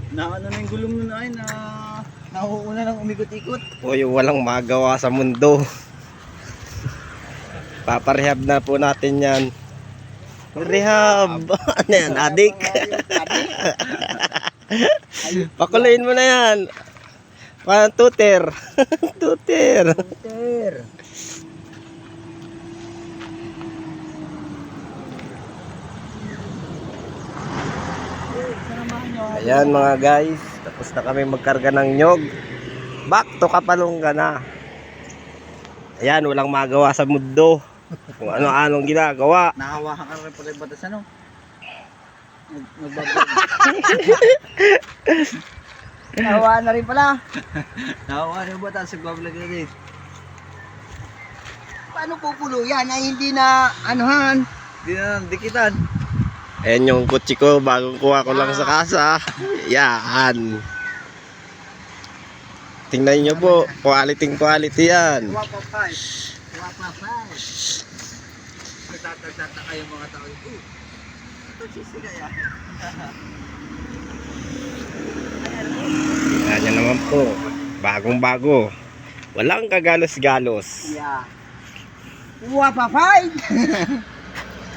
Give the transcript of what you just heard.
Na ano na yung gulong nun ay na nauuna ng umikot-ikot. Uy, walang magawa sa mundo. Paparehab na po natin yan. Rehab. Ano yan, adik? Pakulayin mo na yan. Parang tuter. Tuter. Peter. Ayan mga guys, tapos na kami magkarga ng nyog. Back to Kapalungga na. Ayan, walang magawa sa mundo. Kung ano-anong ginagawa. Nakawakan ka rin pala yung batas ano? Nagbablog. Nakawa na rin pala. Nakawa na yung batas, nagbablog na din. Paano pupulo yan ay hindi na anuhan? Hindi na dikitan. Ayan yung kutsi ko, bagong kuha ko lang sa kasa. Yan. Tingnan nyo po, quality yan. Wapapay. Wapapay. Nagtatagtata yung mga tao. Ito sisi kaya. Ayan nyo naman po, bagong bago. Walang kagalos-galos. Yeah. Wapapay.